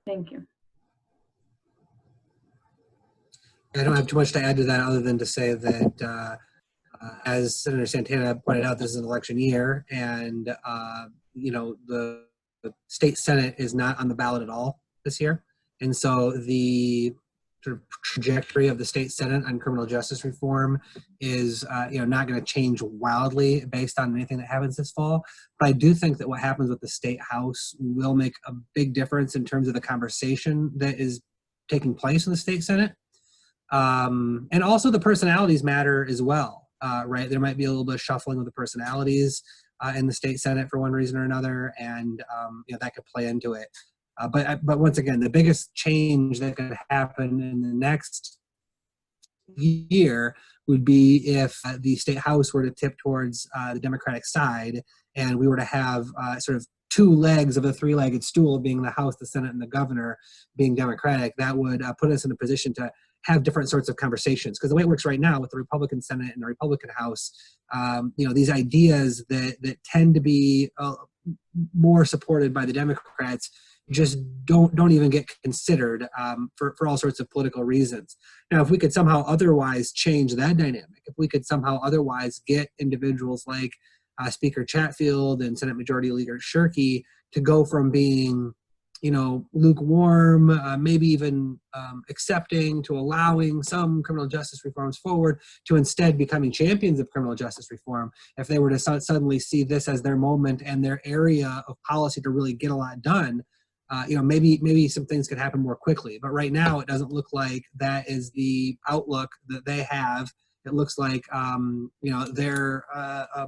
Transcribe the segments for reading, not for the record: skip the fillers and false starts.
Thank you. I don't have too much to add to that other than to say that, as Senator Santana pointed out, this is an election year, and the state Senate is not on the ballot at all this year, and so the sort of trajectory of the state Senate on criminal justice reform is not going to change wildly based on anything that happens this fall. But I do think that what happens with the state House will make a big difference in terms of the conversation that is taking place in the state Senate. And also the personalities matter as well, right? There might be a little bit of shuffling of the personalities in the state Senate for one reason or another, and that could play into it. But once again, the biggest change that could happen in the next year would be if the state House were to tip towards the Democratic side, and we were to have sort of two legs of a three-legged stool, being the House, the Senate, and the governor being Democratic. That would put us in a position to have different sorts of conversations. Because the way it works right now with the Republican Senate and the Republican House, these ideas that tend to be more supported by the Democrats just don't even get considered for all sorts of political reasons. Now, if we could somehow otherwise change that dynamic, if we could somehow otherwise get individuals like Speaker Chatfield and Senate Majority Leader Shirkey to go from being lukewarm, maybe even accepting to allowing some criminal justice reforms forward, to instead becoming champions of criminal justice reform, if they were to suddenly see this as their moment and their area of policy to really get a lot done, maybe some things could happen more quickly. But right now, it doesn't look like that is the outlook that they have. It looks like they're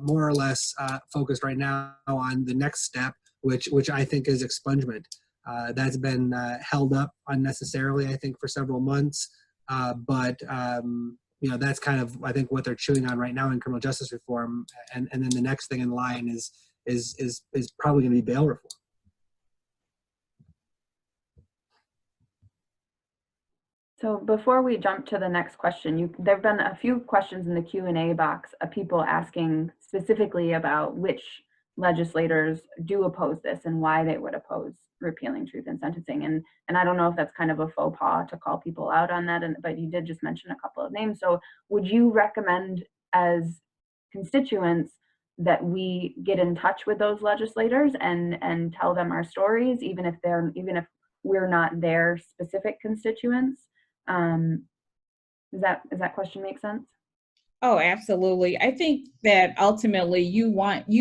more or less focused right now on the next step, which I think is expungement. That's been held up unnecessarily, I think, for several months. But that's kind of, I think, what they're chewing on right now in criminal justice reform. And then the next thing in line is probably going to be bail reform. So before we jump to the next question, there have been a few questions in the Q&A box of people asking specifically about which legislators do oppose this and why they would oppose repealing truth in sentencing. And I don't know if that's kind of a faux pas to call people out on that, but you did just mention a couple of names. So would you recommend as constituents that we get in touch with those legislators and tell them our stories, even if we're not their specific constituents? Does that question make sense? Oh, absolutely. I think that ultimately you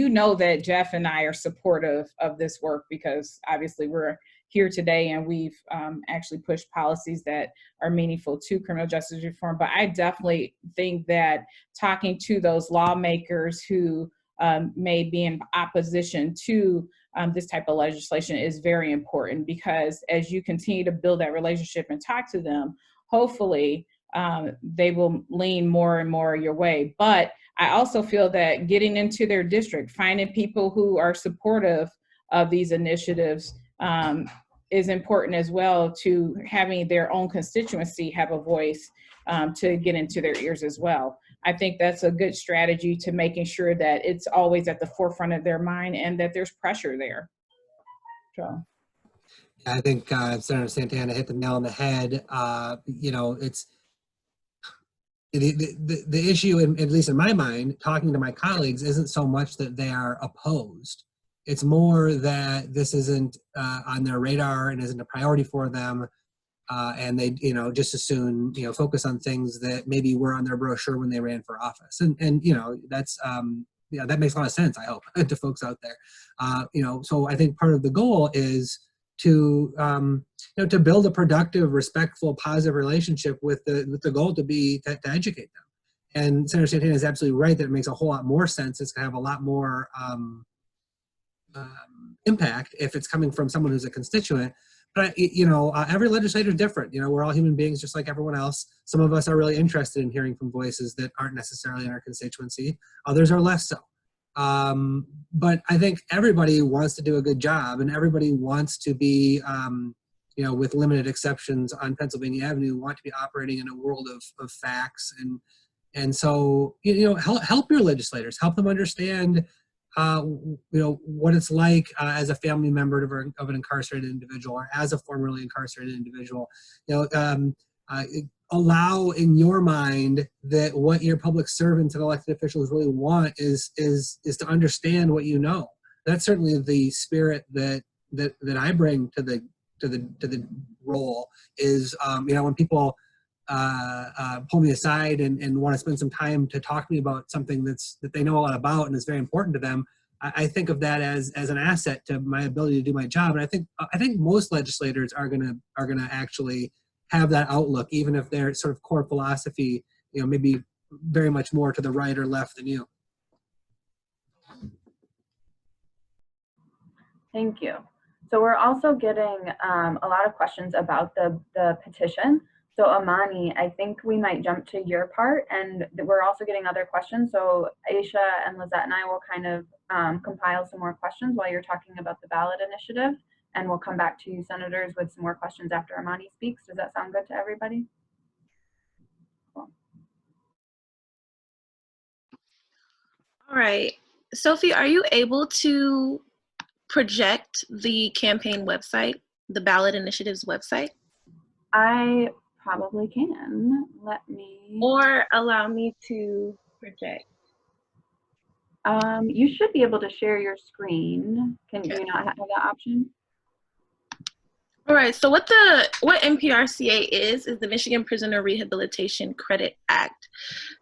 know that Jeff and I are supportive of this work because obviously we're here today and we've actually pushed policies that are meaningful to criminal justice reform. But I definitely think that talking to those lawmakers who may be in opposition to this type of legislation is very important, because as you continue to build that relationship and talk to them, hopefully they will lean more and more your way. But I also feel that getting into their district, finding people who are supportive of these initiatives is important as well, to having their own constituency have a voice to get into their ears as well. I think that's a good strategy to making sure that it's always at the forefront of their mind and that there's pressure there. So. I think Senator Santana hit the nail on the head. It's the issue, at least in my mind, talking to my colleagues, isn't so much that they are opposed. It's more that this isn't on their radar and isn't a priority for them, and they, just as soon, focus on things that maybe were on their brochure when they ran for office. And that's that makes a lot of sense, I hope, to folks out there. So I think part of the goal is to to build a productive, respectful, positive relationship with the goal to educate them. And Senator Santana is absolutely right that it makes a whole lot more sense. It's going to have a lot more impact if it's coming from someone who's a constituent. But every legislator is different. We're all human beings just like everyone else. Some of us are really interested in hearing from voices that aren't necessarily in our constituency. Others are less so. But I think everybody wants to do a good job, and everybody wants to be, with limited exceptions on Pennsylvania Avenue, want to be operating in a world of facts. And so, help your legislators, help them understand what it's like as a family member of an incarcerated individual or as a formerly incarcerated individual. Allow in your mind that what your public servants and elected officials really want is to understand what you know. That's certainly the spirit that I bring to the role. Is when people pull me aside and want to spend some time to talk to me about something that they know a lot about and is very important to them, I think of that as an asset to my ability to do my job. And I think most legislators are gonna actually have that outlook, even if their sort of core philosophy, maybe very much more to the right or left than you. Thank you. So we're also getting a lot of questions about the petition. So Amani, I think we might jump to your part, and we're also getting other questions. So Aisha and Lizette and I will kind of compile some more questions while you're talking about the ballot initiative, and we'll come back to you, senators, with some more questions after Amani speaks. Does that sound good to everybody? Cool. All right. Sophie, are you able to project the campaign website, the ballot initiative's website? I probably can. Let me. Or allow me to project. You should be able to share your screen. Can you not have that option? All right, so what MPRCA is the Michigan Prisoner Rehabilitation Credit Act.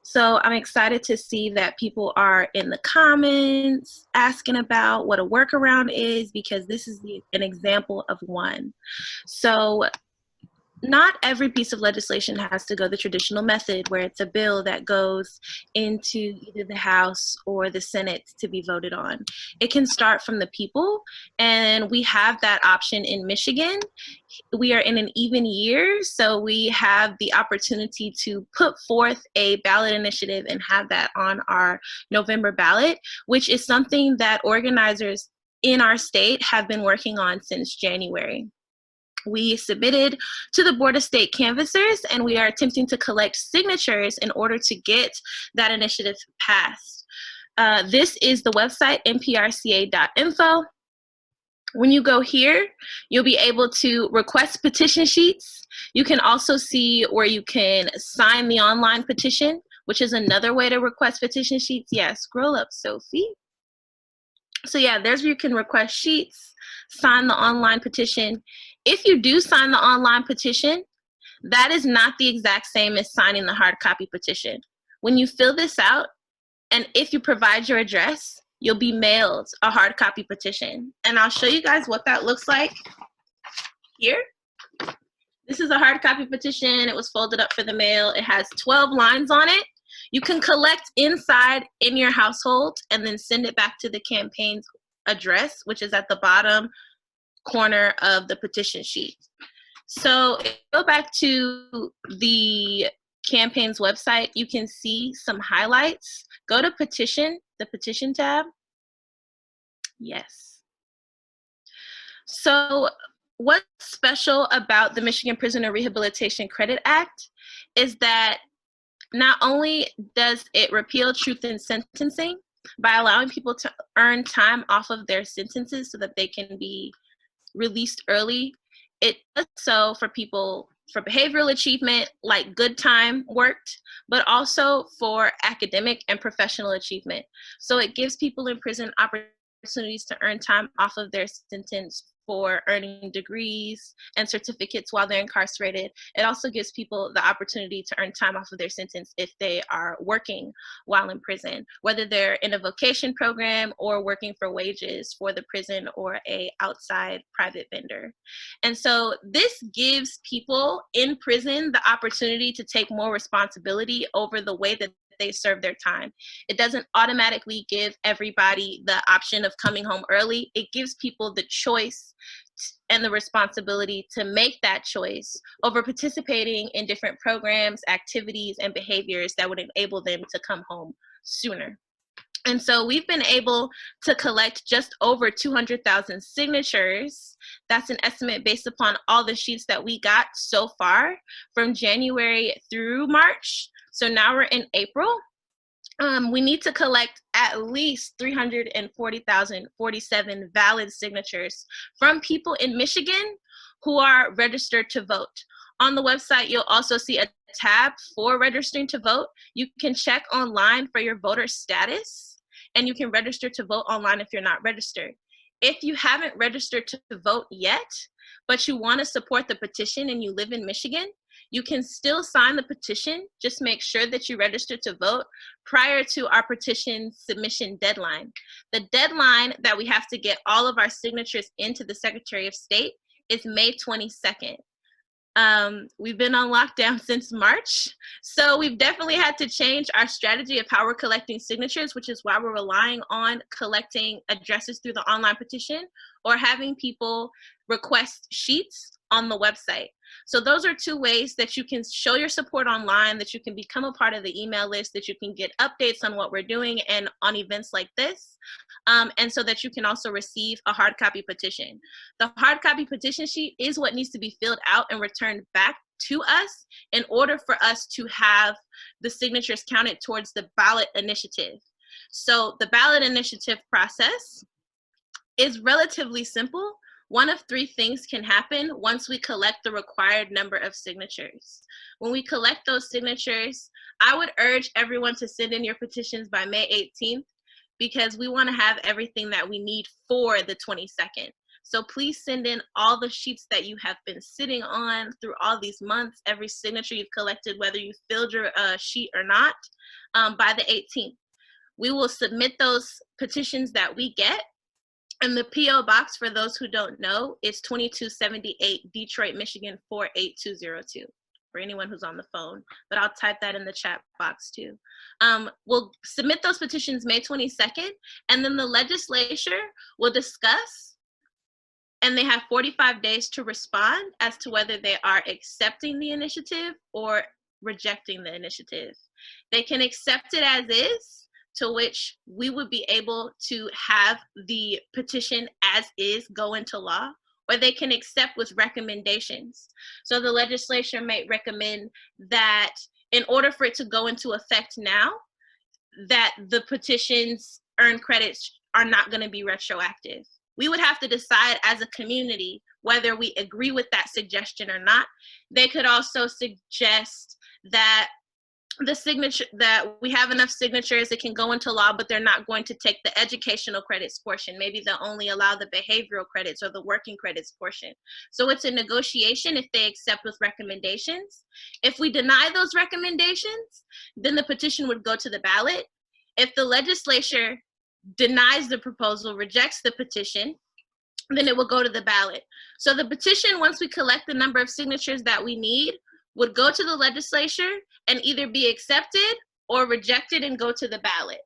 So I'm excited to see that people are in the comments asking about what a workaround is, because this is an example of one. So not every piece of legislation has to go the traditional method where it's a bill that goes into either the House or the Senate to be voted on. It can start from the people, and we have that option in Michigan. We are in an even year, so we have the opportunity to put forth a ballot initiative and have that on our November ballot, which is something that organizers in our state have been working on since January. We submitted to the Board of State Canvassers, and we are attempting to collect signatures in order to get that initiative passed. This is the website, mprca.info. When you go here, you'll be able to request petition sheets. You can also see where you can sign the online petition, which is another way to request petition sheets. Yeah, scroll up, Sophie. So yeah, there's where you can request sheets, sign the online petition. If you do sign the online petition, that is not the exact same as signing the hard copy petition. When you fill this out, and if you provide your address, you'll be mailed a hard copy petition. And I'll show you guys what that looks like here. This is a hard copy petition. It was folded up for the mail. It has 12 lines on it. You can collect inside in your household and then send it back to the campaign's address, which is at the bottom corner of the petition sheet. So if you go back to the campaign's website, you can see some highlights. Go to petition, the petition tab. Yes. So what's special about the Michigan Prisoner Rehabilitation Credit Act is that not only does it repeal truth in sentencing by allowing people to earn time off of their sentences so that they can be released early, it does so for people for behavioral achievement, like good time worked, but also for academic and professional achievement. So it gives people in prison opportunities to earn time off of their sentence for earning degrees and certificates while they're incarcerated. It also gives people the opportunity to earn time off of their sentence if they are working while in prison, whether they're in a vocation program or working for wages for the prison or a outside private vendor. And so this gives people in prison the opportunity to take more responsibility over the way that they serve their time. It doesn't automatically give everybody the option of coming home early. It gives people the choice and the responsibility to make that choice over participating in different programs, activities, and behaviors that would enable them to come home sooner. And so we've been able to collect just over 200,000 signatures. That's an estimate based upon all the sheets that we got so far from January through March. So now we're in April. we need to collect at least 340,047 valid signatures from people in Michigan who are registered to vote. On the website, you'll also see a tab for registering to vote. You can check online for your voter status, and you can register to vote online if you're not registered. If you haven't registered to vote yet, but you want to support the petition and you live in Michigan, you can still sign the petition. Just make sure that you register to vote prior to our petition submission deadline. The deadline that we have to get all of our signatures into the Secretary of State is May 22nd. We've been on lockdown since March, so we've definitely had to change our strategy of how we're collecting signatures, which is why we're relying on collecting addresses through the online petition or having people request sheets on the website. So those are two ways that you can show your support online, that you can become a part of the email list, that you can get updates on what we're doing and on events like this, and so that you can also receive a hard copy petition. The hard copy petition sheet is what needs to be filled out and returned back to us in order for us to have the signatures counted towards the ballot initiative. So the ballot initiative process is relatively simple. One of three things can happen once we collect the required number of signatures. When we collect those signatures, I would urge everyone to send in your petitions by May 18th because we want to have everything that we need for the 22nd. So please send in all the sheets that you have been sitting on through all these months, every signature you've collected, whether you filled your sheet or not, by the 18th. We will submit those petitions that we get. And the P.O. box, for those who don't know, is 2278 Detroit, Michigan 48202 for anyone who's on the phone. But I'll type that in the chat box too. We'll submit those petitions May 22nd, and then the legislature will discuss, and they have 45 days to respond as to whether they are accepting the initiative or rejecting the initiative. They can accept it as is, to which we would be able to have the petition as is go into law, or they can accept with recommendations. So the legislature may recommend that in order for it to go into effect now, that the petition's earned credits are not going to be retroactive. We would have to decide as a community whether we agree with that suggestion or not. They could also suggest that the signature, that we have enough signatures that can go into law, but they're not going to take the educational credits portion. Maybe they'll only allow the behavioral credits or the working credits portion. So it's a negotiation if they accept with recommendations. If we deny those recommendations, then the petition would go to the ballot. If the legislature denies the proposal, rejects the petition, then it will go to the ballot. So the petition, once we collect the number of signatures that we need, would go to the legislature and either be accepted or rejected and go to the ballot.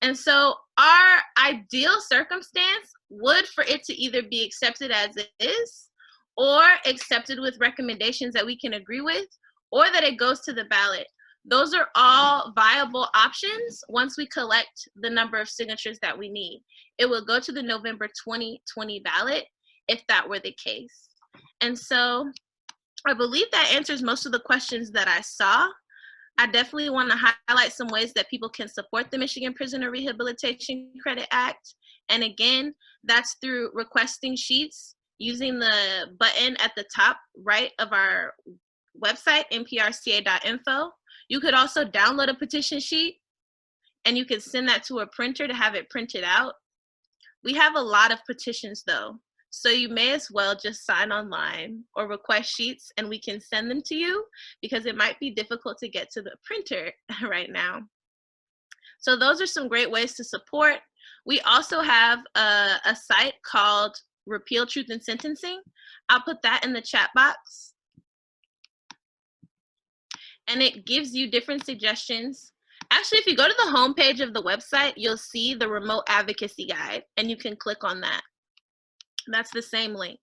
And so our ideal circumstance would for it to either be accepted as it is or accepted with recommendations that we can agree with, or that it goes to the ballot. Those are all viable options once we collect the number of signatures that we need. It will go to the November 2020 ballot if that were the case. And so I believe that answers most of the questions that I saw. I definitely want to highlight some ways that people can support the Michigan Prisoner Rehabilitation Credit Act. And again, that's through requesting sheets using the button at the top right of our website, nprca.info. You could also download a petition sheet and you can send that to a printer to have it printed out. We have a lot of petitions though, so you may as well just sign online or request sheets and we can send them to you because it might be difficult to get to the printer right now. So those are some great ways to support. We also have a site called Repeal Truth in Sentencing. I'll put that in the chat box. And it gives you different suggestions. Actually, if you go to the homepage of the website, you'll see the remote advocacy guide and you can click on that. That's the same link.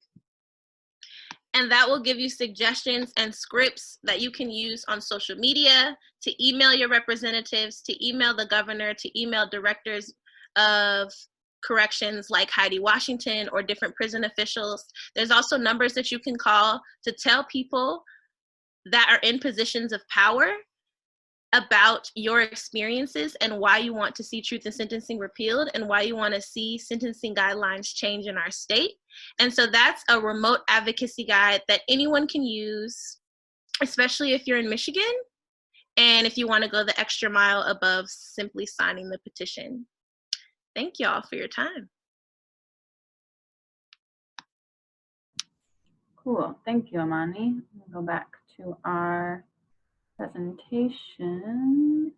And that will give you suggestions and scripts that you can use on social media, to email your representatives, to email the governor, to email directors of corrections like Heidi Washington or different prison officials. There's also numbers that you can call to tell people that are in positions of power about your experiences and why you want to see truth in sentencing repealed and why you want to see sentencing guidelines change in our state. And so that's a remote advocacy guide that anyone can use, especially if you're in Michigan, and if you want to go the extra mile above simply signing the petition. Thank y'all for your time. Cool. Thank you, Amani. We'll go back to our presentation.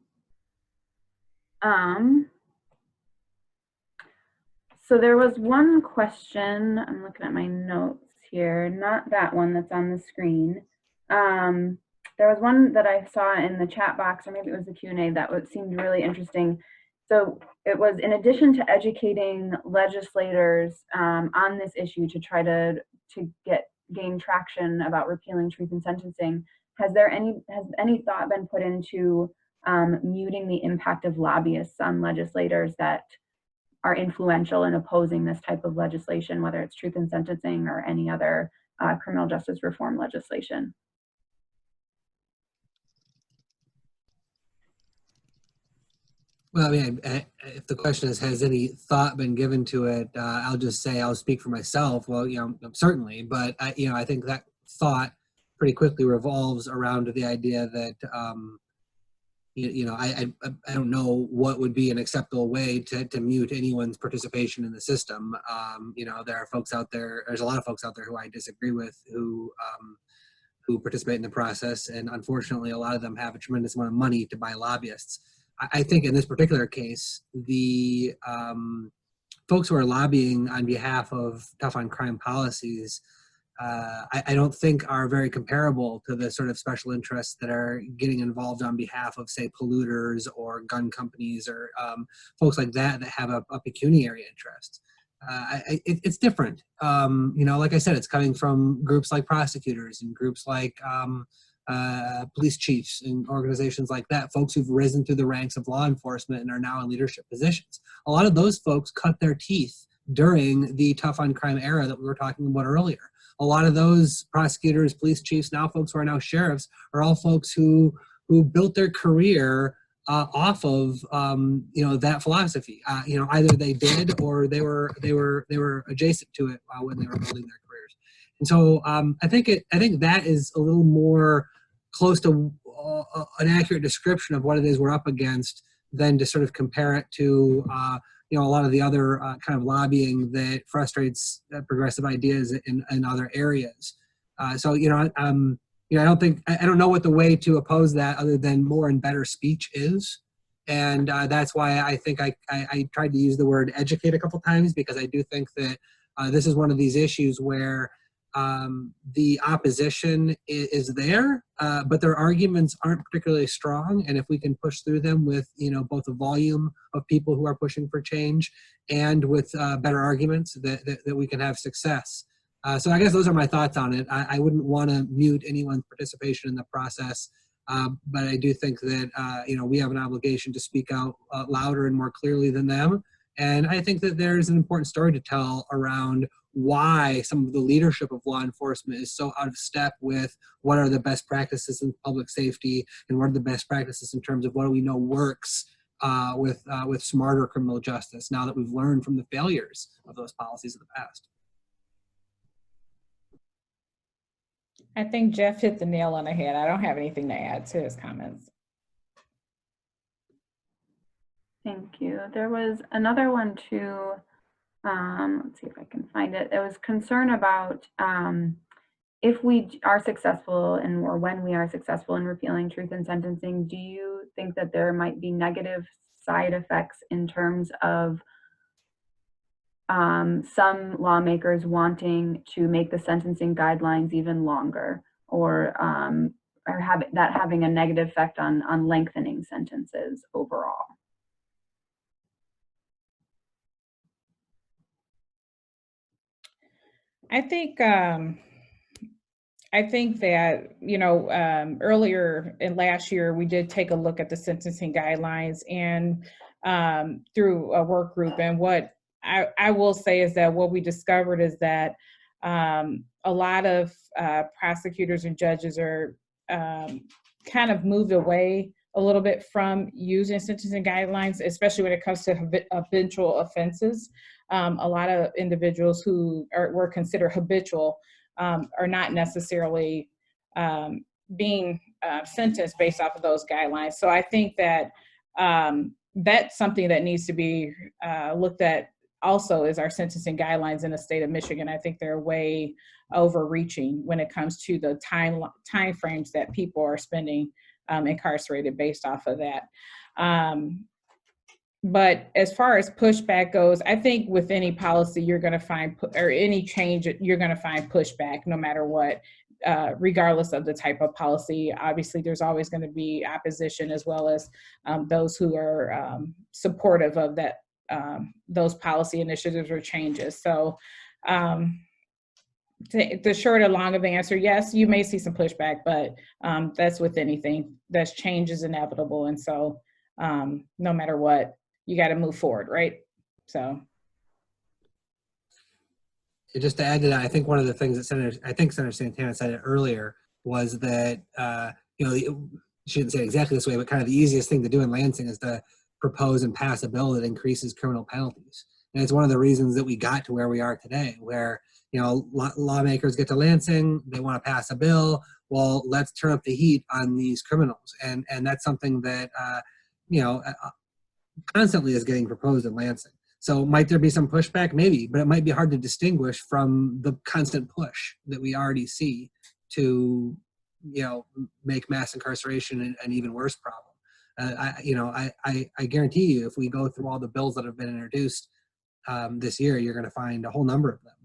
So there was one question, I'm looking at my notes here, not that one that's on the screen. There was one that I saw in the chat box, or maybe it was the Q&A, that seemed really interesting. So it was, in addition to educating legislators on this issue to try to gain traction about repealing truth in sentencing, has any thought been put into muting the impact of lobbyists on legislators that are influential in opposing this type of legislation, whether it's truth in sentencing or any other criminal justice reform legislation? Well, I mean, if the question is, has any thought been given to it, I'll just say, I'll speak for myself. Well, certainly, but I think that thought pretty quickly revolves around the idea that, I don't know what would be an acceptable way to mute anyone's participation in the system. There are folks out there, there's a lot of folks out there who I disagree with who participate in the process. And unfortunately, a lot of them have a tremendous amount of money to buy lobbyists. I think in this particular case, the folks who are lobbying on behalf of tough on crime policies, I don't think are very comparable to the sort of special interests that are getting involved on behalf of, say, polluters or gun companies or folks like that have a pecuniary interest. It's different. Like I said, it's coming from groups like prosecutors and groups like police chiefs and organizations like that, folks who've risen through the ranks of law enforcement and are now in leadership positions. A lot of those folks cut their teeth during the tough on crime era that we were talking about earlier. A lot of those prosecutors, police chiefs, now folks who are now sheriffs, are all folks who built their career off of that philosophy. Either they did or they were adjacent to it when they were building their careers. And so I think that is a little more close to an accurate description of what it is we're up against than to sort of compare it to a lot of the other kind of lobbying that frustrates progressive ideas in other areas. I don't know what the way to oppose that other than more and better speech is. And that's why I think I tried to use the word educate a couple times, because I do think that this is one of these issues where the opposition is there, but their arguments aren't particularly strong. And if we can push through them with, both the volume of people who are pushing for change and with better arguments, that we can have success. So I guess those are my thoughts on it. I wouldn't want to mute anyone's participation in the process, but I do think that, we have an obligation to speak out louder and more clearly than them. And I think that there's an important story to tell around why some of the leadership of law enforcement is so out of step with what are the best practices in public safety and what are the best practices in terms of what do we know works with smarter criminal justice, now that we've learned from the failures of those policies in the past. I think Jeff hit the nail on the head. I don't have anything to add to his comments. Thank you. There was another one too. Let's see if I can find it. There was concern about if we are successful or when we are successful in repealing truth in sentencing, do you think that there might be negative side effects in terms of some lawmakers wanting to make the sentencing guidelines even longer, or having a negative effect on lengthening sentences overall? I think that, earlier in last year, we did take a look at the sentencing guidelines and through a work group. And what I will say is that what we discovered is that a lot of prosecutors and judges are kind of moved away a little bit from using sentencing guidelines, especially when it comes to habitual offenses. A lot of individuals who were considered habitual are not necessarily being sentenced based off of those guidelines. So I think that that's something that needs to be looked at also, is our sentencing guidelines in the state of Michigan. I think they're way overreaching when it comes to the time frames that people are spending incarcerated based off of that. But as far as pushback goes, I think with any policy you're going to find, or any change, you're going to find pushback no matter what, regardless of the type of policy. Obviously, there's always going to be opposition, as well as those who are supportive of that, those policy initiatives or changes. So the short and long of the answer, yes, you may see some pushback, but that's with anything. That's change is inevitable. And so no matter what, you got to move forward, right? So. Just to add to that, I think one of the things that Senator Santana said it earlier was that, you know, she didn't say it exactly this way, but kind of the easiest thing to do in Lansing is to propose and pass a bill that increases criminal penalties. And it's one of the reasons that we got to where we are today, where, you know, lawmakers get to Lansing, they want to pass a bill. Well, let's turn up the heat on these criminals. And that's something that, you know, constantly is getting proposed in Lansing. So might there be some pushback? Maybe, but it might be hard to distinguish from the constant push that we already see to, you know, make mass incarceration an even worse problem. I guarantee you, if we go through all the bills that have been introduced this year, you're going to find a whole number of them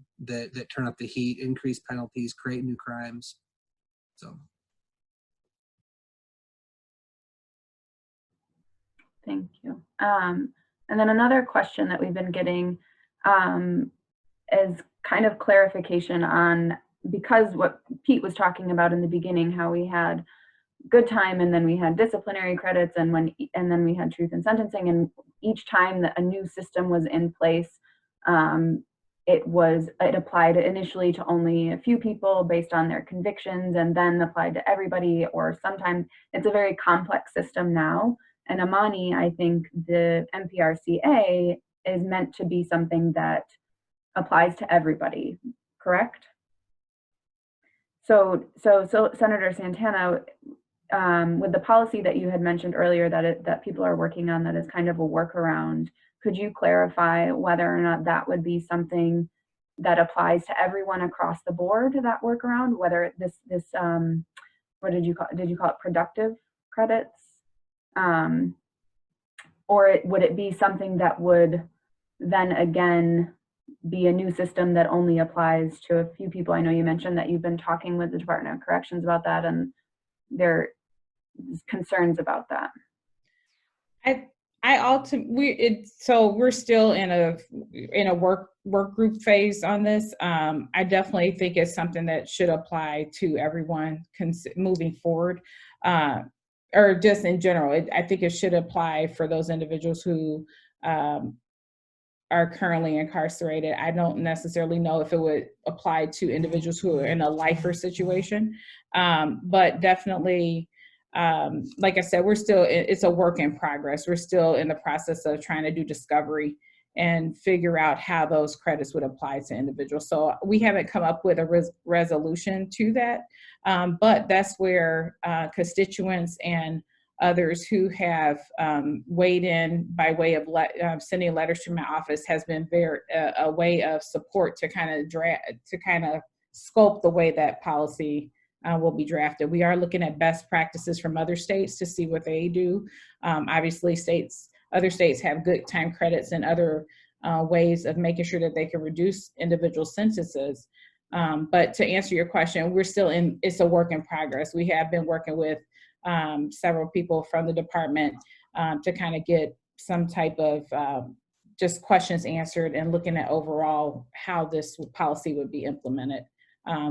that turn up the heat, increase penalties, create new crimes. So. Thank you. And then another question that we've been getting is kind of clarification on, because what Pete was talking about in the beginning, how we had good time and then we had disciplinary credits, and then we had truth in sentencing, and each time that a new system was in place, it applied initially to only a few people based on their convictions, and then applied to everybody, or sometimes it's a very complex system now. And Amani, I think the MPRCA is meant to be something that applies to everybody, correct? So Senator Santana, with the policy that you had mentioned earlier that people are working on, that is kind of a workaround, could you clarify whether or not that would be something that applies to everyone across the board, that workaround, whether this what did you call it, productive credits? Or would it be something that would then again be a new system that only applies to a few people? I know you mentioned that you've been talking with the Department of Corrections about that, and there are concerns about that. So we're still in a work group phase on this. I definitely think it's something that should apply to everyone moving forward. Or just in general, I think it should apply for those individuals who are currently incarcerated. I don't necessarily know if it would apply to individuals who are in a lifer situation, but definitely, like I said, it's a work in progress. We're still in the process of trying to do discovery and figure out how those credits would apply to individuals. So we haven't come up with a resolution to that, but that's where constituents and others who have weighed in by way of sending letters to my office has been a way of support to kind of sculpt the way that policy will be drafted. We are looking at best practices from other states to see what they do. Obviously, other states have good time credits and other ways of making sure that they can reduce individual sentences. But to answer your question, it's a work in progress. We have been working with several people from the department to kind of get some type of just questions answered and looking at overall how this policy would be implemented.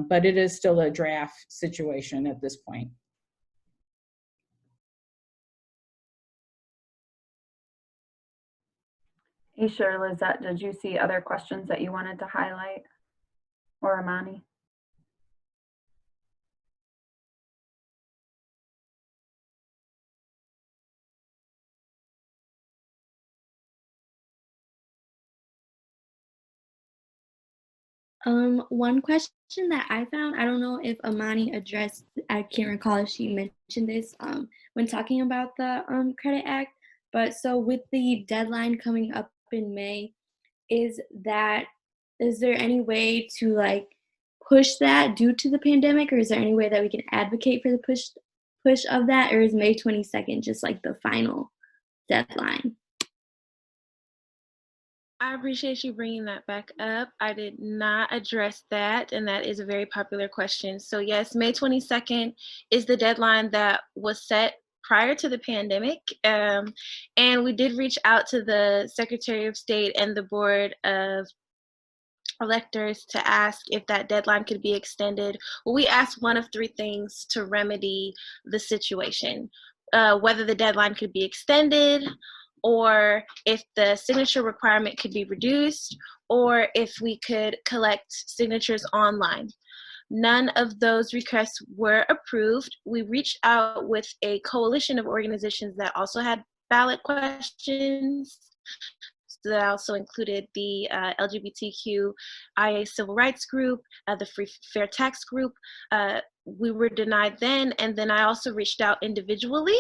But it is still a draft situation at this point. Aisha, Lizette, did you see other questions that you wanted to highlight? Or Amani? One question that I found, I don't know if Amani addressed, I can't recall if she mentioned this when talking about the Credit Act, but so with the deadline coming up in May, is there any way to like push that due to the pandemic, or is there any way that we can advocate for the push of that, or is May 22nd just like the final deadline? I appreciate you bringing that back up. I did not address that, and that is a very popular question. So yes, May 22nd is the deadline that was set prior to the pandemic. And we did reach out to the Secretary of State and the Board of electors to ask if that deadline could be extended. Well, we asked one of three things to remedy the situation. Whether the deadline could be extended, or if the signature requirement could be reduced, or if we could collect signatures online. None of those requests were approved. We reached out with a coalition of organizations that also had ballot questions. So that also included the LGBTQIA civil rights group, the Free Fair Tax group. We were denied then, and then I also reached out individually,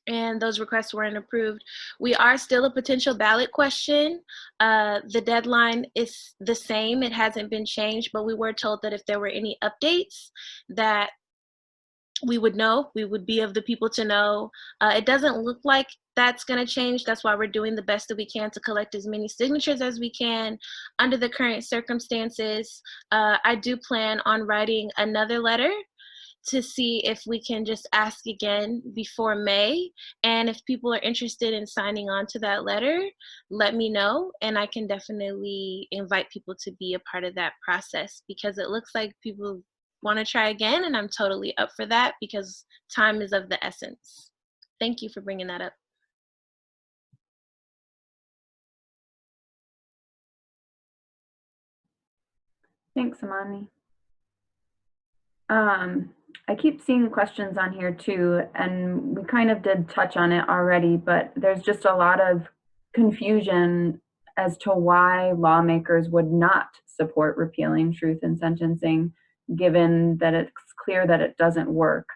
and those requests weren't approved. We are still a potential ballot question. The deadline is the same, it hasn't been changed, but we were told that if there were any updates that we would know, we would be of the people to know. It doesn't look like that's gonna change. That's why we're doing the best that we can to collect as many signatures as we can under the current circumstances. I do plan on writing another letter to see if we can just ask again before May. And if people are interested in signing on to that letter, let me know, and I can definitely invite people to be a part of that process, because it looks like people want to try again, and I'm totally up for that because time is of the essence. Thank you for bringing that up. Thanks, Amani. I keep seeing questions on here too, and we kind of did touch on it already, but there's just a lot of confusion as to why lawmakers would not support repealing truth in sentencing, given that it's clear that it doesn't work.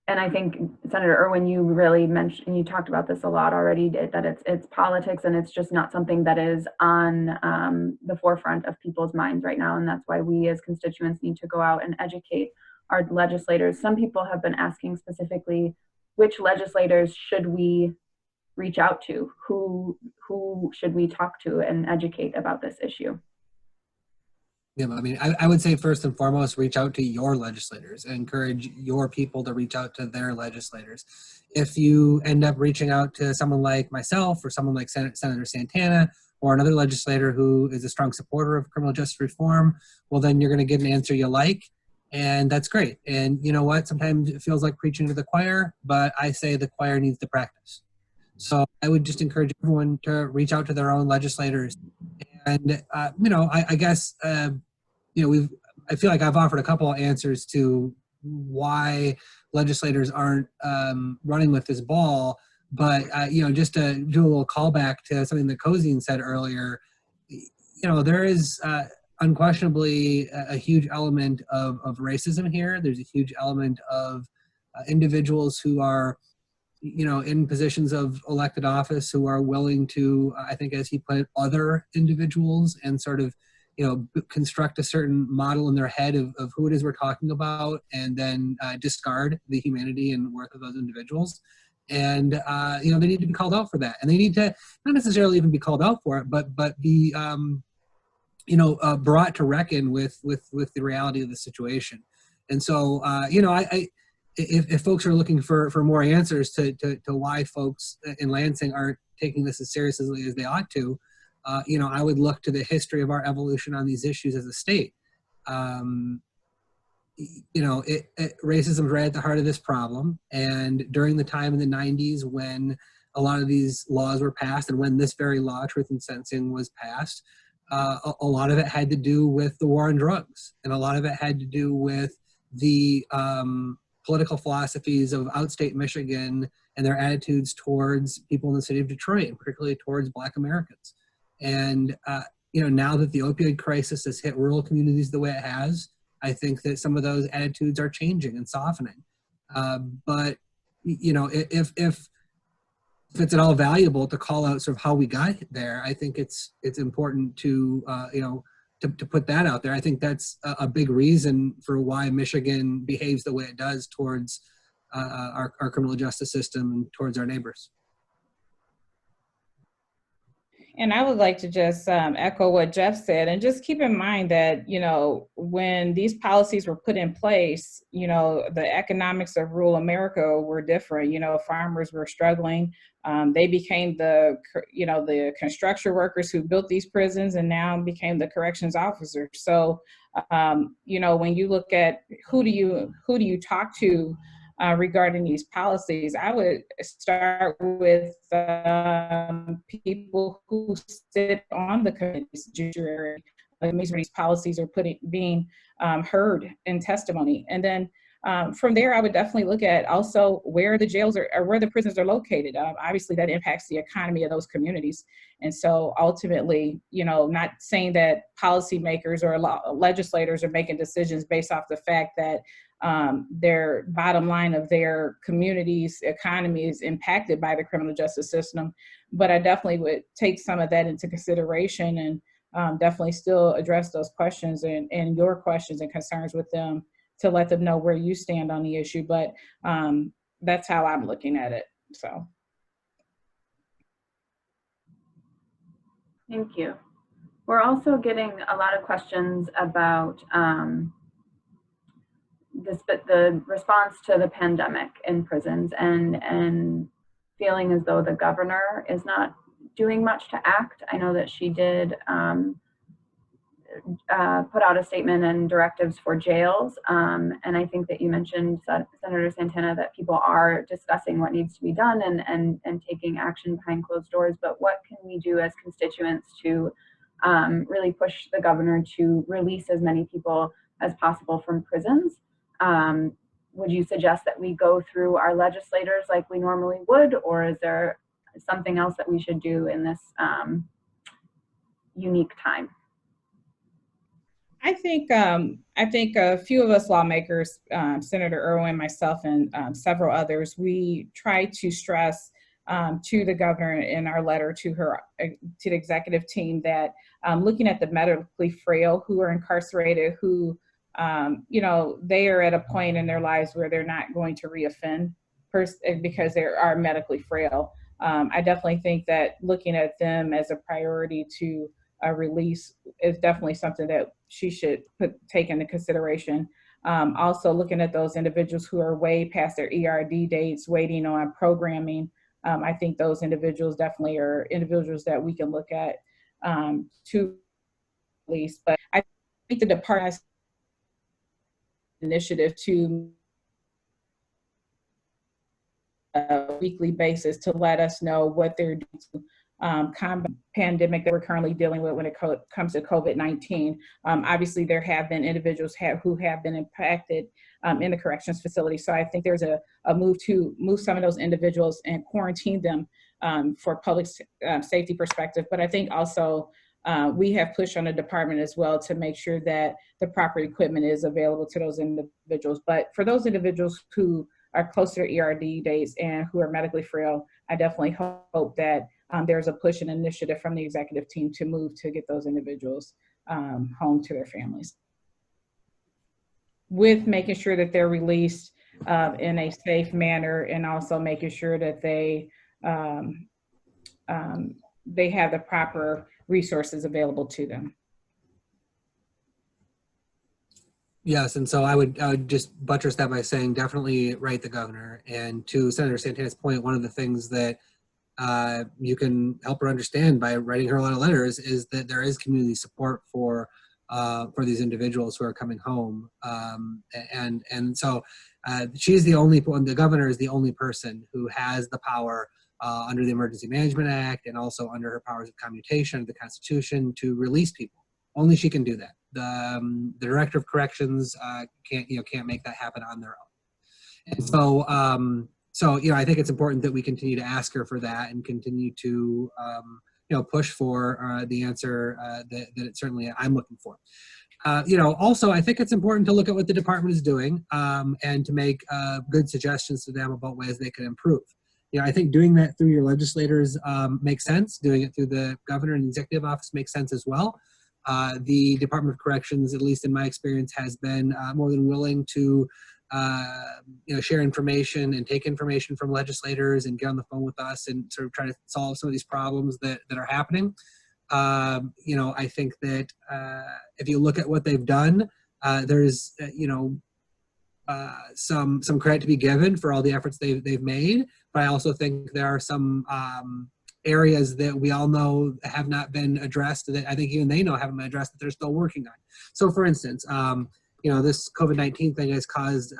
And I think, Senator Irwin, you really mentioned, you talked about this a lot already, that it's politics, and it's just not something that is on the forefront of people's minds right now. And that's why we as constituents need to go out and educate our legislators. Some people have been asking specifically, which legislators should we reach out to? Who should we talk to and educate about this issue? Yeah, I mean, I would say first and foremost, reach out to your legislators and encourage your people to reach out to their legislators. If you end up reaching out to someone like myself or someone like Senator Santana or another legislator who is a strong supporter of criminal justice reform, well, then you're going to get an answer you like, and that's great. And you know what? Sometimes it feels like preaching to the choir, but I say the choir needs to practice. So I would just encourage everyone to reach out to their own legislators. And, you know, I guess, you know, I feel like I've offered a couple of answers to why legislators aren't running with this ball. But, you know, just to do a little callback to something that Cozine said earlier, you know, there is unquestionably a huge element of racism here. There's a huge element of individuals who are, you know, in positions of elected office who are willing to, I think, as he put it, other individuals and sort of, you know, construct a certain model in their head of who it is we're talking about, and then discard the humanity and worth of those individuals. And, you know, they need to be called out for that. And they need to not necessarily even be called out for it, but be, you know, brought to reckon with the reality of the situation. And so, you know, if folks are looking for more answers to why folks in Lansing aren't taking this as seriously as they ought to, you know, I would look to the history of our evolution on these issues as a state. You know, racism is right at the heart of this problem. And during the time in the 90s when a lot of these laws were passed, and when this very law, truth in sentencing, was passed, a lot of it had to do with the war on drugs. And a lot of it had to do with the political philosophies of outstate Michigan and their attitudes towards people in the city of Detroit, and particularly towards Black Americans. And, now that the opioid crisis has hit rural communities the way it has, I think that some of those attitudes are changing and softening. But, if it's at all valuable to call out sort of how we got there, I think it's important to, to put that out there. I think that's a big reason for why Michigan behaves the way it does towards our criminal justice system and towards our neighbors. And I would like to just echo what Jeff said, and just keep in mind that, when these policies were put in place, the economics of rural America were different. Farmers were struggling. They became the construction workers who built these prisons, and now became the corrections officers. So, when you look at who do you talk to regarding these policies, I would start with people who sit on the committee's judiciary. These policies are being heard in testimony. And then from there, I would definitely look at also where the jails are, or where the prisons are located. Obviously, that impacts the economy of those communities. And so ultimately, not saying that policymakers or legislators are making decisions based off the fact that their bottom line of their community's economy is impacted by the criminal justice system. But I definitely would take some of that into consideration, and definitely still address those questions and your questions and concerns with them, to let them know where you stand on the issue. But that's how I'm looking at it. So. Thank you. We're also getting a lot of questions about the response to the pandemic in prisons, and feeling as though the governor is not doing much to act. I know that she did put out a statement and directives for jails, and I think that you mentioned, Senator Santana, that people are discussing what needs to be done and taking action behind closed doors. But what can we do as constituents to really push the governor to release as many people as possible from prisons? Would you suggest that we go through our legislators like we normally would, or is there something else that we should do in this unique time? I think a few of us lawmakers, Senator Irwin, myself, and several others, we try to stress to the governor in our letter to the executive team that looking at the medically frail who are incarcerated, who they are at a point in their lives where they're not going to reoffend because they are medically frail. I definitely think that looking at them as a priority to release is definitely something that she should take into consideration. Also looking at those individuals who are way past their ERD dates, waiting on programming. I think those individuals definitely are individuals that we can look at to release. But I think the department has initiative to a weekly basis to let us know what they're doing to combat the pandemic that we're currently dealing with when it comes to COVID-19. Obviously, there have been individuals who have been impacted in the corrections facility. So I think there's a move to move some of those individuals and quarantine them for public safety perspective. But I think also we have pushed on the department as well to make sure that the proper equipment is available to those individuals. But for those individuals who are close to their ERD dates and who are medically frail, I definitely hope that there's a push and initiative from the executive team to move to get those individuals home to their families, with making sure that they're released in a safe manner, and also making sure that they have the proper resources available to them. Yes, and so I would just buttress that by saying definitely write the governor. And to Senator Santana's point, one of the things that you can help her understand by writing her a lot of letters is that there is community support for these individuals who are coming home, and so she's the only one. The governor is the only person who has the power under the Emergency Management Act and also under her powers of commutation of the Constitution to release people. Only she can do that. The Director of Corrections can't make that happen on their own. And so I think it's important that we continue to ask her for that and continue to push for the answer that it certainly I'm looking for. Also, I think it's important to look at what the department is doing and to make good suggestions to them about ways they can improve. I think doing that through your legislators makes sense. Doing it through the governor and the executive office makes sense as well. The Department of Corrections, at least in my experience, has been more than willing to share information and take information from legislators and get on the phone with us and sort of try to solve some of these problems that are happening. I think that if you look at what they've done, there's some credit to be given for all the efforts they've made, but I also think there are some areas that we all know have not been addressed that I think even they know haven't been addressed that they're still working on. So, for instance, this COVID-19 thing has caused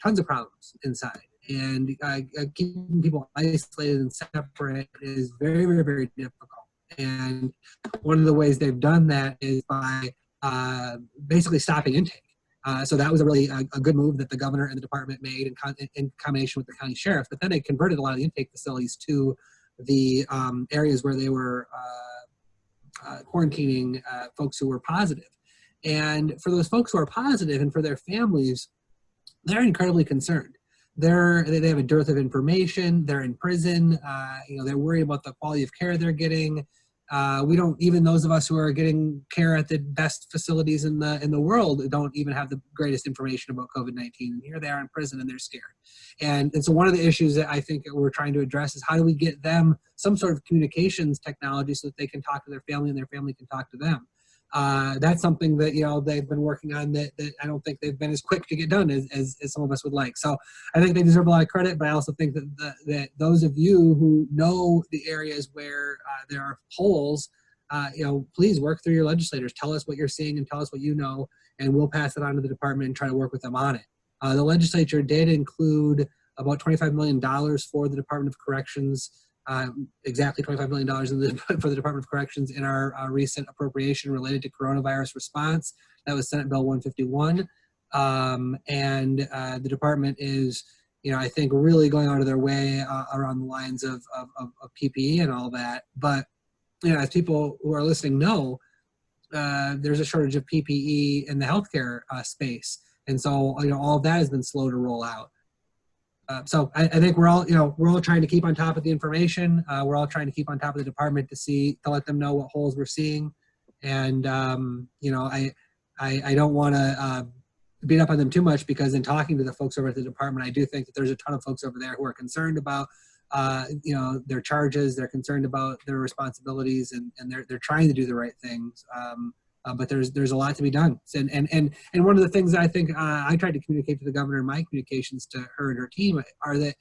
tons of problems inside, and keeping people isolated and separate is very, very, very difficult. And one of the ways they've done that is by basically stopping intake. So that was a good move that the governor and the department made in combination with the county sheriff. But then they converted a lot of the intake facilities to the areas where they were quarantining folks who were positive. And for those folks who are positive and for their families, they're incredibly concerned. They have a dearth of information. They're in prison. They're worried about the quality of care they're getting. Even those of us who are getting care at the best facilities in the world don't even have the greatest information about COVID-19. And here they are in prison and they're scared. And so one of the issues that I think we're trying to address is how do we get them some sort of communications technology so that they can talk to their family and their family can talk to them. That's something that they've been working on that I don't think they've been as quick to get done as some of us would like. So I think they deserve a lot of credit, but I also think that those of you who know the areas where there are holes, please work through your legislators. Tell us what you're seeing and tell us what you know, and we'll pass it on to the department and try to work with them on it. The legislature did include about $25 million for the Department of Corrections. Exactly $25 million for the Department of Corrections in our recent appropriation related to coronavirus response. That was Senate Bill 151. The department is, I think really going out of their way around the lines of PPE and all that. But, as people who are listening know, there's a shortage of PPE in the healthcare space. And so, all of that has been slow to roll out. So I think we're all trying to keep on top of the information. We're all trying to keep on top of the department to let them know what holes we're seeing. And, I don't want to beat up on them too much because in talking to the folks over at the department, I do think that there's a ton of folks over there who are concerned about, their charges. They're concerned about their responsibilities and they're trying to do the right things. But there's a lot to be done. And one of the things that I think I tried to communicate to the governor in my communications to her and her team are that,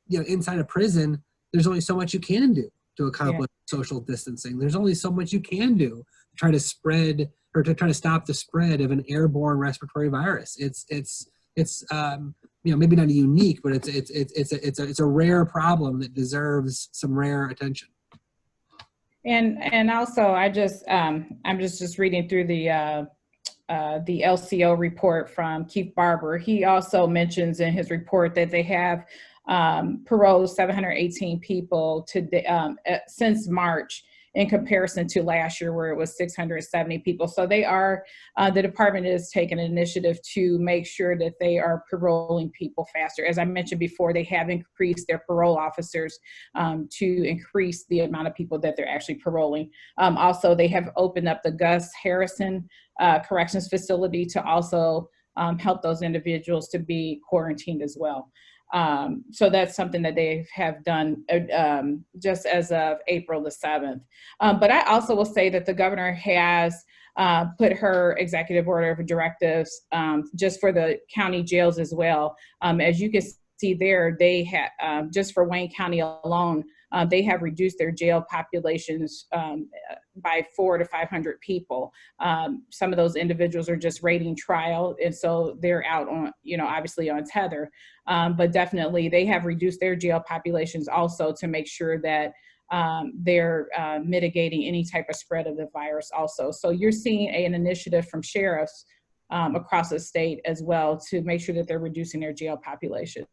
inside a prison, there's only so much you can do to accomplish social distancing. There's only so much you can do to try to spread or to try to stop the spread of an airborne respiratory virus. It's maybe not unique, but it's a rare problem that deserves some rare attention. And also, I'm just reading through the LCO report from Keith Barber. He also mentions in his report that they have paroled 718 people since March in comparison to last year where it was 670 people. So they are, the department is taking an initiative to make sure that they are paroling people faster. As I mentioned before, they have increased their parole officers to increase the amount of people that they're actually paroling. Also, they have opened up the Gus Harrison Corrections Facility to also help those individuals to be quarantined as well. So that's something that they have done just as of April the 7th. But I also will say that the governor has put her executive order of directives just for the county jails as well. As you can see there, they have, just for Wayne County alone, they have reduced their jail populations by 400 to 500 people. Some of those individuals are just rating trial, and so they're out on, obviously on tether. But definitely they have reduced their jail populations also to make sure that they're mitigating any type of spread of the virus also. So you're seeing an initiative from sheriffs across the state as well to make sure that they're reducing their jail populations.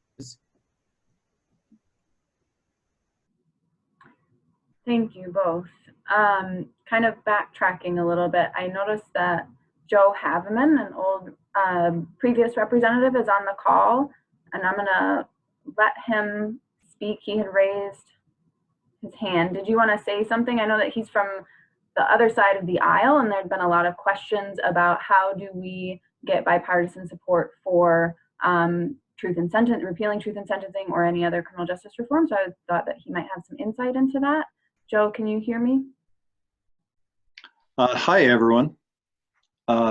Thank you both. Kind of backtracking a little bit, I noticed that Joe Haveman, an old previous representative, is on the call, and I'm gonna let him speak. He had raised his hand. Did you want to say something? I know that he's from the other side of the aisle, and there'd been a lot of questions about how do we get bipartisan support for repealing truth in sentencing or any other criminal justice reform. So I thought that he might have some insight into that. Joe, can you hear me? Hi, everyone.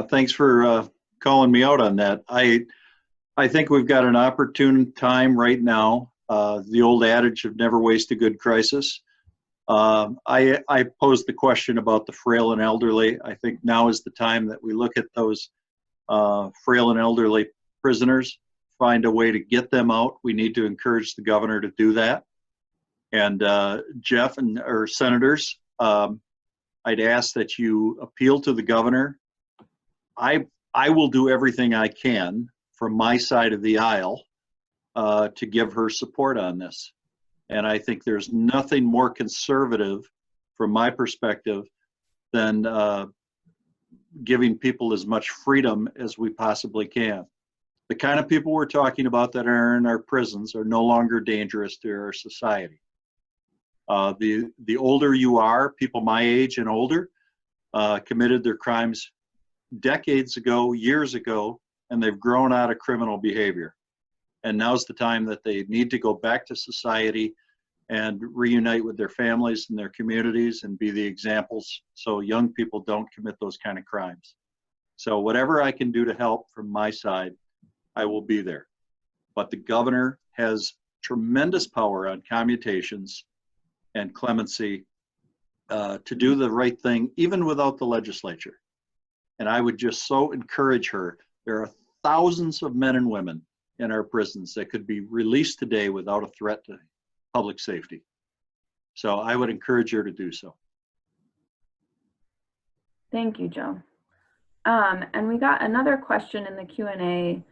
Thanks for calling me out on that. I think we've got an opportune time right now. The old adage of never waste a good crisis. I posed the question about the frail and elderly. I think now is the time that we look at those frail and elderly prisoners, find a way to get them out. We need to encourage the governor to do that. And Jeff or senators, I'd ask that you appeal to the governor. I will do everything I can from my side of the aisle to give her support on this. And I think there's nothing more conservative from my perspective than giving people as much freedom as we possibly can. The kind of people we're talking about that are in our prisons are no longer dangerous to our society. The older you are, people my age and older, committed their crimes decades ago, years ago, and they've grown out of criminal behavior. And now's the time that they need to go back to society and reunite with their families and their communities and be the examples so young people don't commit those kind of crimes. So whatever I can do to help from my side, I will be there. But the governor has tremendous power on commutations and clemency to do the right thing, even without the legislature. And I would just so encourage her. There are thousands of men and women in our prisons that could be released today without a threat to public safety. So I would encourage her to do so. Thank you, Joe. And we got another question in the Q&A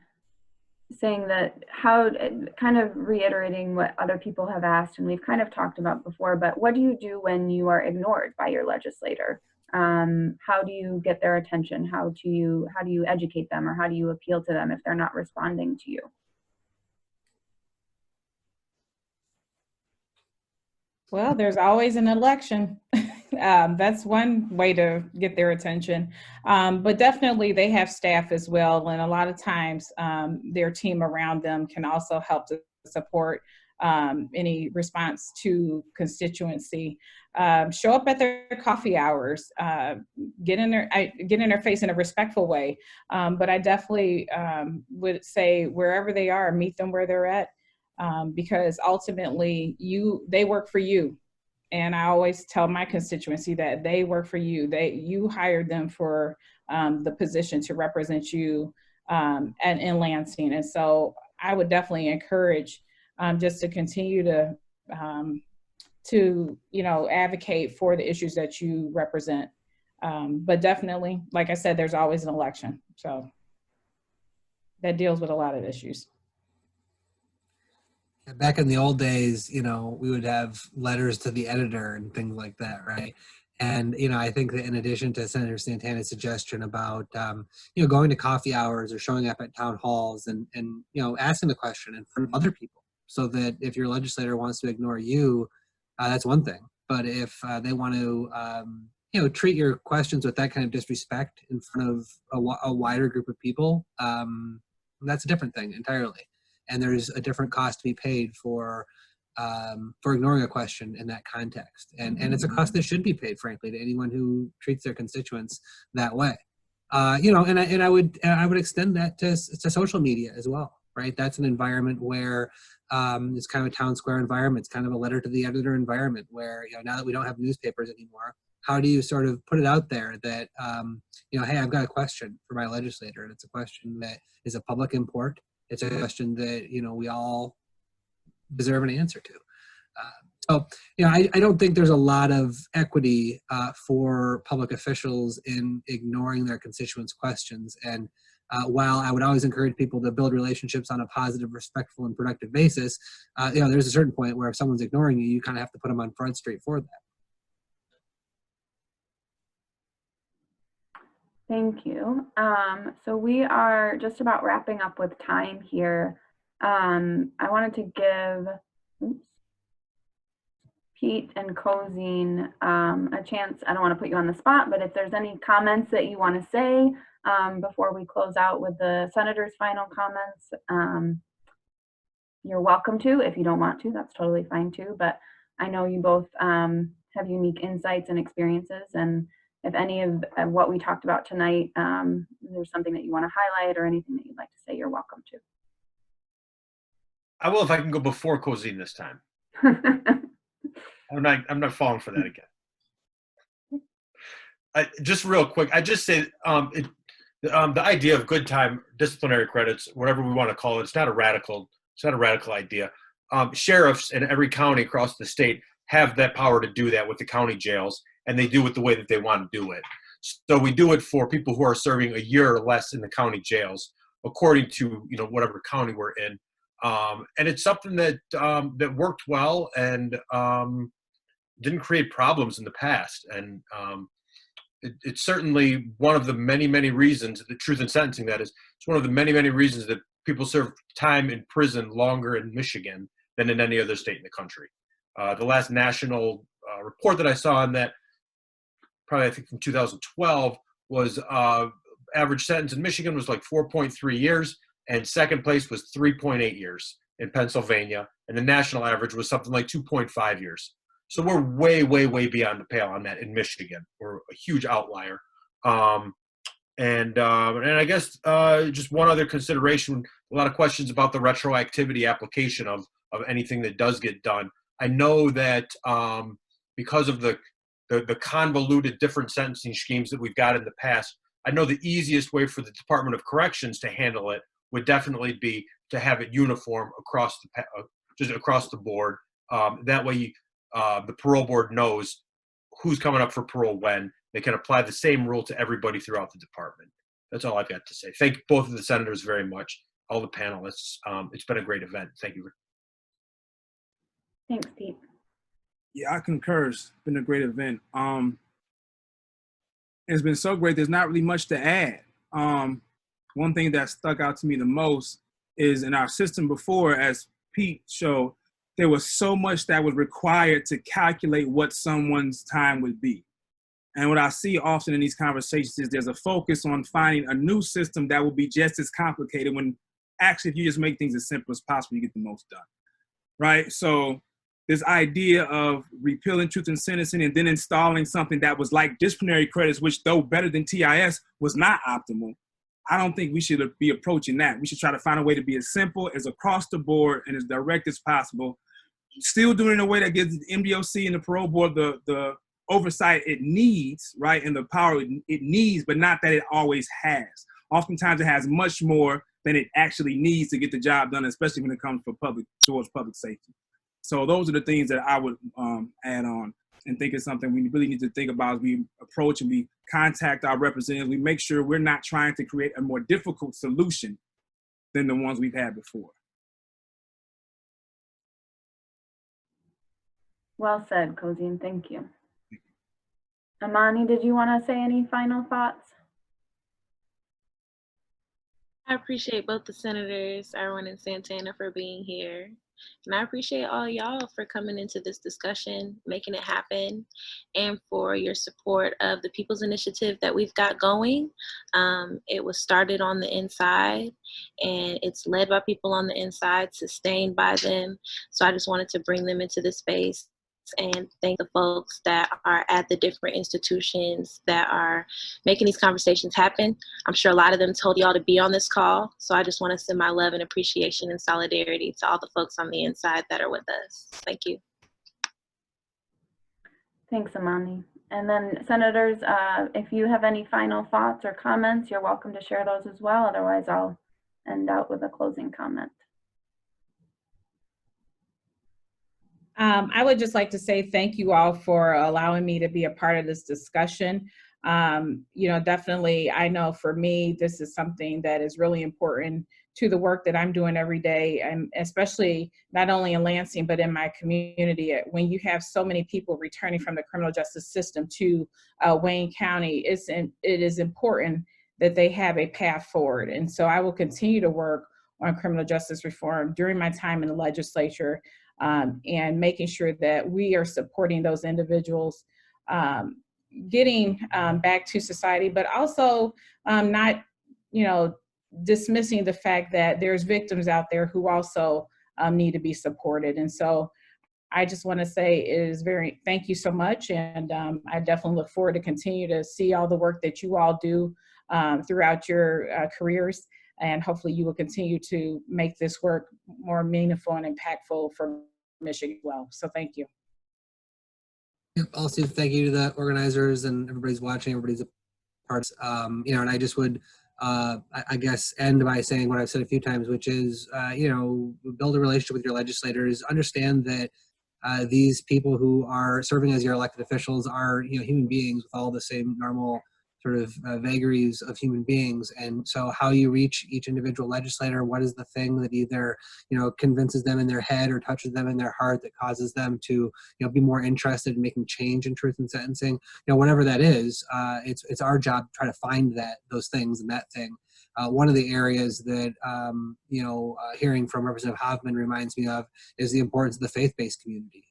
saying that kind of reiterating what other people have asked and we've kind of talked about before, but what do you do when you are ignored by your legislator? How do you get their attention? How do you educate them, or how do you appeal to them if they're not responding to you? Well, there's always an election. That's one way to get their attention. But definitely they have staff as well. And a lot of times their team around them can also help to support any response to constituency. Show up at their coffee hours, get in their face in a respectful way. But I definitely would say wherever they are, meet them where they're at. Because ultimately they work for you. And I always tell my constituency that they work for you. You hired them for the position to represent you in Lansing. And so I would definitely encourage just to continue to advocate for the issues that you represent. But definitely, like I said, there's always an election. So that deals with a lot of issues. Back in the old days, we would have letters to the editor and things like that, right? And, I think that in addition to Senator Santana's suggestion about, going to coffee hours or showing up at town halls and asking the question in front of other people, so that if your legislator wants to ignore you, that's one thing. But if they want to, treat your questions with that kind of disrespect in front of a wider group of people, that's a different thing entirely. And there's a different cost to be paid for ignoring a question in that context. And it's a cost that should be paid, frankly, to anyone who treats their constituents that way. And I would extend that to social media as well, right? That's an environment where it's kind of a town square environment. It's kind of a letter to the editor environment where, now that we don't have newspapers anymore, how do you sort of put it out there that, hey, I've got a question for my legislator, and it's a question that is of public import. It's a question that, we all deserve an answer to. So I don't think there's a lot of equity for public officials in ignoring their constituents' questions. And while I would always encourage people to build relationships on a positive, respectful, and productive basis, there's a certain point where if someone's ignoring you, you kind of have to put them on Front Street for that. Thank you. So we are just about wrapping up with time here. I wanted to give Pete and Cozine a chance. I don't want to put you on the spot, but if there's any comments that you want to say before we close out with the senator's final comments, you're welcome to. If you don't want to, that's totally fine too. But I know you both have unique insights and experiences, and if any of what we talked about tonight, there's something that you want to highlight or anything that you'd like to say, you're welcome to. I will if I can go before Cozine this time. I'm not falling for that again. Just real quick, I just say the idea of good time disciplinary credits, whatever we want to call it, it's not a radical idea. Sheriffs in every county across the state have that power to do that with the county jails, and they do it the way that they want to do it. So we do it for people who are serving a year or less in the county jails, according to whatever county we're in. And it's something that that worked well and didn't create problems in the past. And it's certainly one of the many, many reasons, the truth in sentencing, that is, it's one of the many, many reasons that people serve time in prison longer in Michigan than in any other state in the country. The last national report that I saw on that, probably I think from 2012, was average sentence in Michigan was like 4.3 years, and second place was 3.8 years in Pennsylvania, and the national average was something like 2.5 years. So we're way, way, way beyond the pale on that in Michigan. We're a huge outlier. And I guess just one other consideration, a lot of questions about the retroactivity application of anything that does get done. I know that because of the convoluted different sentencing schemes that we've got in the past, I know the easiest way for the Department of Corrections to handle it would definitely be to have it uniform across just across the board. That way the parole board knows who's coming up for parole when. They can apply the same rule to everybody throughout the department. That's all I've got to say. Thank both of the senators very much, all the panelists. It's been a great event. Thank you. Thanks, Pete. Yeah, I concur. It's been a great event. It's been so great. There's not really much to add. One thing that stuck out to me the most is in our system before, as Pete showed, there was so much that was required to calculate what someone's time would be. And what I see often in these conversations is there's a focus on finding a new system that will be just as complicated, when actually if you just make things as simple as possible, you get the most done, right? So this idea of repealing truth in sentencing and then installing something that was like disciplinary credits, which though better than TIS, was not optimal. I don't think we should be approaching that. We should try to find a way to be as simple, as across the board, and as direct as possible. Still doing it in a way that gives the MDOC and the parole board the oversight it needs, right, and the power it needs, but not that it always has. Oftentimes it has much more than it actually needs to get the job done, especially when it comes towards public safety. So those are the things that I would add on, and think it's something we really need to think about as we approach and we contact our representatives. We make sure we're not trying to create a more difficult solution than the ones we've had before. Well said, Cozine. Thank you. Amani, did you want to say any final thoughts? I appreciate both the senators, Irwin and Santana, for being here. And I appreciate all y'all for coming into this discussion, making it happen, and for your support of the People's Initiative that we've got going. It was started on the inside, and it's led by people on the inside, sustained by them. So I just wanted to bring them into this space and thank the folks that are at the different institutions that are making these conversations happen. I'm sure a lot of them told y'all to be on this call, so I just want to send my love and appreciation and solidarity to all the folks on the inside that are with us. Thank you. Thanks, Amani. And then senators, if you have any final thoughts or comments, you're welcome to share those as well. Otherwise, I'll end out with a closing comment. I would just like to say thank you all for allowing me to be a part of this discussion. You know, definitely, I know for me, this is something that is really important to the work that I'm doing every day, and especially not only in Lansing, but in my community. When you have so many people returning from the criminal justice system to Wayne County, it is important that they have a path forward. And so I will continue to work on criminal justice reform during my time in the legislature, and making sure that we are supporting those individuals getting back to society, but also not, you know, dismissing the fact that there's victims out there who also need to be supported. And so I just want to say thank you so much. And I definitely look forward to continue to see all the work that you all do throughout your careers. And hopefully you will continue to make this work more meaningful and impactful for Michigan as well. So thank you. Yep, also thank you to the organizers and everybody's watching, everybody's a part. You know, and I just would, I guess, end by saying what I've said a few times, which is, you know, build a relationship with your legislators. Understand that these people who are serving as your elected officials are, you know, human beings with all the same normal sort of vagaries of human beings. And so how you reach each individual legislator, what is the thing that either, you know, convinces them in their head or touches them in their heart that causes them to, you know, be more interested in making change in truth and sentencing, you know, whatever that is, it's our job to try to find those things and that thing. One of the areas that, you know, hearing from Representative Hoffman reminds me of is the importance of the faith-based community.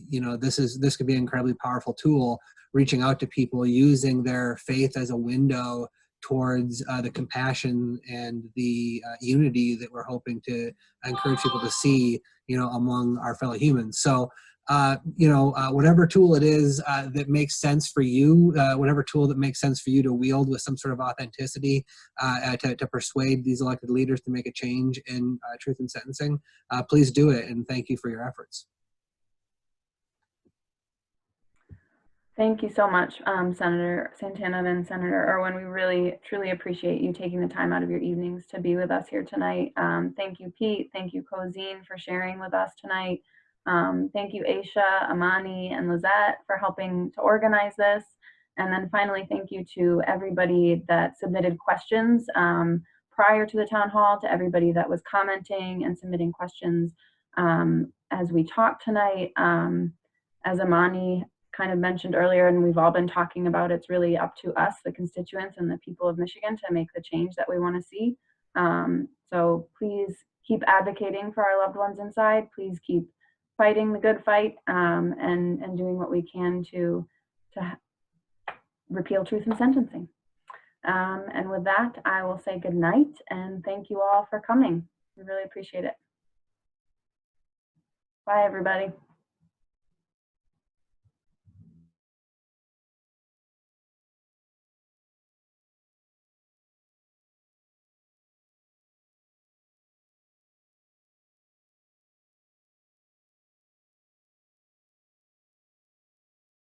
You know, this could be an incredibly powerful tool, reaching out to people, using their faith as a window towards the compassion and the unity that we're hoping to encourage people to see, you know, among our fellow humans. So, you know, whatever tool it is that makes sense for you, whatever tool that makes sense for you to wield with some sort of authenticity to persuade these elected leaders to make a change in truth and sentencing, please do it. And thank you for your efforts. Thank you so much, Senator Santana and Senator Irwin. We really, truly appreciate you taking the time out of your evenings to be with us here tonight. Thank you, Pete. Thank you, Cozine, for sharing with us tonight. Thank you, Aisha, Amani, and Lizette for helping to organize this. And then finally, thank you to everybody that submitted questions prior to the town hall, to everybody that was commenting and submitting questions as we talked tonight. As Amani kind of mentioned earlier, and we've all been talking about, it's really up to us, the constituents and the people of Michigan, to make the change that we want to see. So please keep advocating for our loved ones inside. Please keep fighting the good fight, and doing what we can to repeal truth in sentencing. And with that, I will say good night and thank you all for coming. We really appreciate it. Bye, everybody.